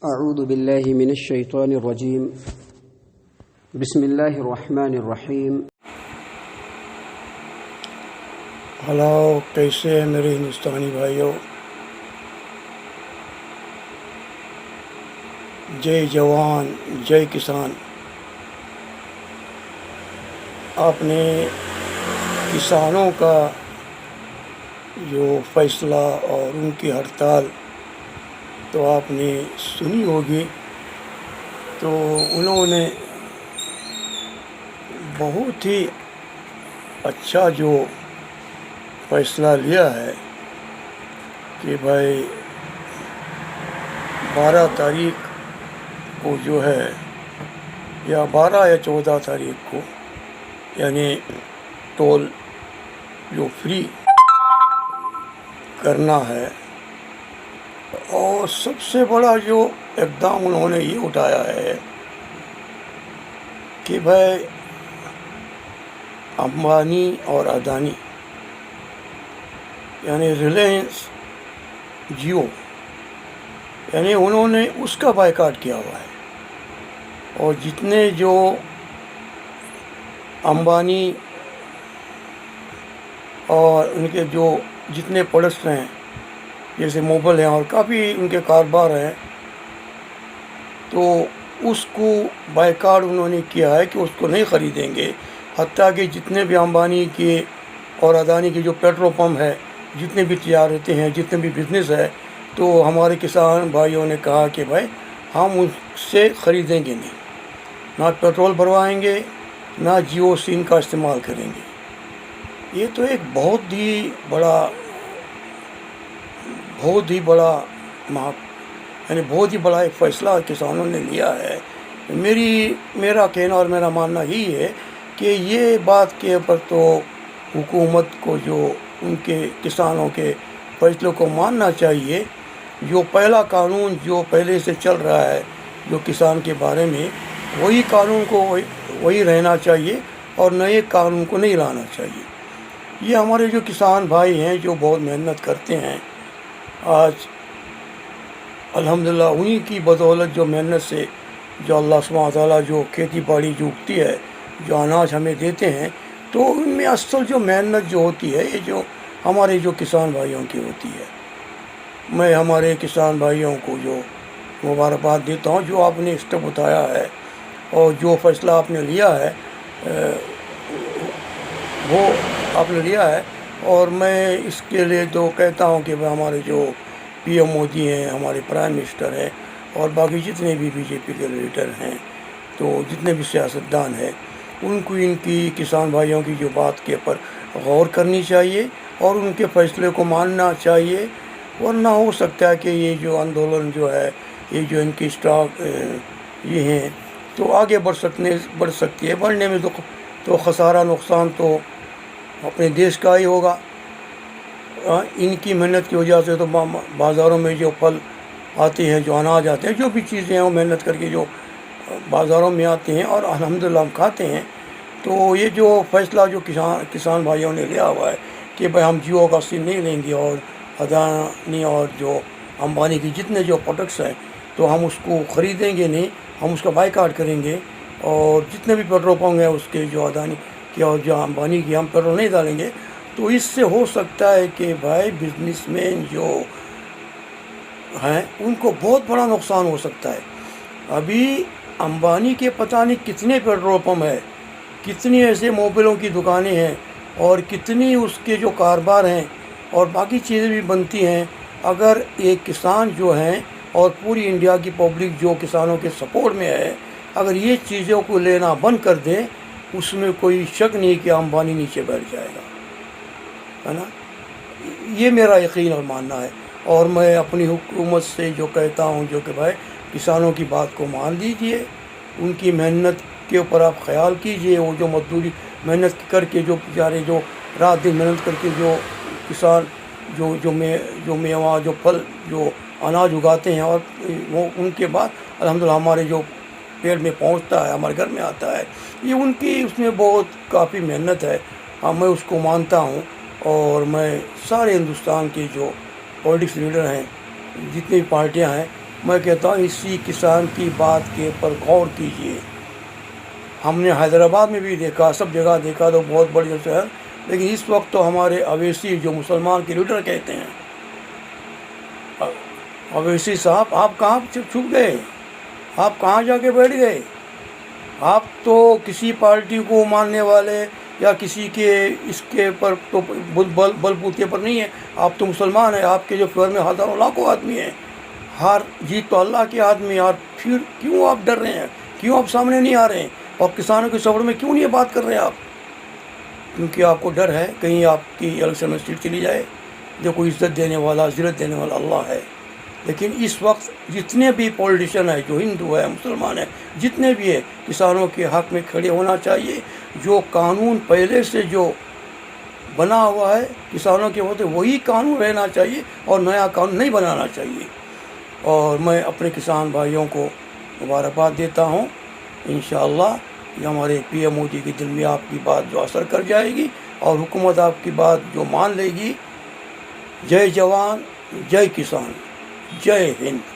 أعوذ بالله من الشيطان الرجيم بسم الله الرحمن الرحیم. ہلاؤ کیسے ہیں میرے ہندوستانی بھائیوں؟ جے جوان جے کسان. آپ نے کسانوں کا جو فیصلہ اور ان کی ہڑتال تو آپ نے سنی ہوگی. تو انہوں نے بہت ہی اچھا جو فیصلہ لیا ہے کہ بھائی 12 تاریخ کو جو ہے یا 12 یا 14 تاریخ کو یعنی ٹول جو فری کرنا ہے. اور سب سے بڑا جو اقدام انہوں نے یہ اٹھایا ہے کہ بھائی امبانی اور اڈانی یعنی ریلائنس جیو یعنی انہوں نے اس کا بائیکاٹ کیا ہوا ہے. اور جتنے جو امبانی اور ان کے جو جتنے پروڈکٹس ہیں جیسے موبائل ہیں اور کافی ان کے کاروبار ہیں تو اس کو بائیکاٹ انہوں نے کیا ہے کہ اس کو نہیں خریدیں گے. حتیٰ کہ جتنے بھی امبانی کے اور اڈانی کے جو پیٹرول پمپ ہے، جتنے بھی تجارتیں ہیں، جتنے بھی بزنس ہے، تو ہمارے کسان بھائیوں نے کہا کہ بھائی ہم اس سے خریدیں گے نہیں، نہ پیٹرول بھروائیں گے، نہ جیو سم کا استعمال کریں گے. یہ تو ایک بہت ہی بڑا یعنی بہت ہی بڑا ایک فیصلہ کسانوں نے لیا ہے. میرا کہنا اور میرا ماننا یہی ہے کہ یہ بات کے اوپر تو حکومت کو جو ان کے کسانوں کے فیصلوں کو ماننا چاہیے. جو پہلا قانون جو پہلے سے چل رہا ہے جو کسان کے بارے میں، وہی قانون کو وہی رہنا چاہیے اور نئے قانون کو نہیں لانا چاہیے. یہ ہمارے جو کسان بھائی ہیں جو بہت محنت کرتے ہیں، آج الحمدللہ انہی کی بدولت جو محنت سے جو اللہ سبحانہ وتعالیٰ جو کھیتی باڑی جو اگتی ہے، جو اناج ہمیں دیتے ہیں، تو ان میں اصل جو محنت جو ہوتی ہے یہ جو ہمارے جو کسان بھائیوں کی ہوتی ہے. میں ہمارے کسان بھائیوں کو جو مبارکباد دیتا ہوں جو آپ نے اسٹیپ اٹھایا ہے اور جو فیصلہ آپ نے لیا ہے وہ آپ نے لیا ہے. اور میں اس کے لیے تو کہتا ہوں کہ ہمارے جو پی ایم مودی ہیں، ہمارے پرائم منسٹر ہیں، اور باقی جتنے بھی بی جے پی کے لیڈر ہیں، تو جتنے بھی سیاستدان ہیں، ان کو ان کی کسان بھائیوں کی جو بات کے اوپر غور کرنی چاہیے اور ان کے فیصلے کو ماننا چاہیے. ورنہ ہو سکتا ہے کہ یہ جو آندولن جو ہے، یہ جو ان کی اسٹاک یہ ہیں تو آگے بڑھ سکتی ہے. بڑھنے میں تو خسارہ نقصان تو اپنے دیش کا ہی ہوگا. ان کی محنت کی وجہ سے تو بازاروں میں جو پھل آتے ہیں، جو اناج آتے ہیں، جو بھی چیزیں ہیں وہ محنت کر کے جو بازاروں میں آتے ہیں اور الحمدللہ ہم کھاتے ہیں. تو یہ جو فیصلہ جو کسان بھائیوں نے لیا ہوا ہے کہ بھائی ہم جیو کا سم نہیں لیں گے اور اڈانی اور جو امبانی کی جتنے جو پروڈکٹس ہیں تو ہم اس کو خریدیں گے نہیں، ہم اس کا بائیکاٹ کریں گے. اور جتنے بھی پیٹرول پمپ ہیں اس کے جو اڈانی کی اور جو امبانی کی ہم پیٹرول نہیں ڈالیں گے. تو اس سے ہو سکتا ہے کہ بھائی بزنس مین جو ہیں ان کو بہت بڑا نقصان ہو سکتا ہے. ابھی امبانی کے پتہ نہیں کتنے پیٹرول پمپ ہے، کتنی ایسے موبائلوں کی دکانیں ہیں اور کتنی اس کے جو کاروبار ہیں اور باقی چیزیں بھی بنتی ہیں. اگر ایک کسان جو ہیں اور پوری انڈیا کی پبلک جو کسانوں کے سپورٹ میں ہے، اگر یہ چیزوں کو لینا بند کر دیں، اس میں کوئی شک نہیں کہ امبانی نیچے بیٹھ جائے گا، ہے نا. یہ میرا یقین اور ماننا ہے. اور میں اپنی حکومت سے جو کہتا ہوں جو کہ بھائی کسانوں کی بات کو مان لیجیے، ان کی محنت کے اوپر آپ خیال کیجیے. وہ جو مزدوری محنت کر کے جو بیچارے جو رات دن محنت کر کے جو کسان جو میوہ جو پھل جو اناج اگاتے ہیں اور وہ ان کے بعد الحمدللہ ہمارے جو پیڑ میں پہنچتا ہے، ہمارے گھر میں آتا ہے، یہ ان کی اس میں بہت کافی محنت ہے. میں اس کو مانتا ہوں. اور میں سارے ہندوستان کے جو پولیٹکس لیڈر ہیں، جتنی پارٹیاں ہیں، میں کہتا ہوں اسی کسان کی بات کے پر غور کیجیے. ہم نے حیدرآباد میں بھی دیکھا، سب جگہ دیکھا، تو بہت بڑی شہر، لیکن اس وقت تو ہمارے اویسی جو مسلمان کے لیڈر کہتے ہیں، اویسی صاحب آپ کہاں چھپ گئے؟ آپ کہاں جا کے بیٹھ گئے؟ آپ تو کسی پارٹی کو ماننے والے یا کسی کے اس کے پر تو بل بوتے پر نہیں ہے. آپ تو مسلمان ہیں. آپ کے جو فیور میں ہزاروں لاکھوں آدمی ہیں. ہار جیت تو اللہ کے ہاتھ میں. اور پھر کیوں آپ ڈر رہے ہیں؟ کیوں آپ سامنے نہیں آ رہے ہیں؟ اور کسانوں کے صبر میں کیوں نہیں بات کر رہے ہیں آپ؟ کیونکہ آپ کو ڈر ہے کہیں آپ کی الیکشن میں سیٹ چلی جائے. دیکھو عزت دینے والا، ذلت دینے والا اللہ ہے. لیکن اس وقت جتنے بھی پولیٹیشین ہیں، جو ہندو ہے، مسلمان ہے، جتنے بھی ہیں، کسانوں کے حق میں کھڑے ہونا چاہیے. جو قانون پہلے سے جو بنا ہوا ہے کسانوں کے ہوتے وہی قانون رہنا چاہیے اور نیا قانون نہیں بنانا چاہیے. اور میں اپنے کسان بھائیوں کو مبارکباد دیتا ہوں. انشاءاللہ یہ ہمارے پی ایم مودی کے دل میں آپ کی بات جو اثر کر جائے گی اور حکومت آپ کی بات جو مان لے گی. جے جوان، جے کسان، جے ہند.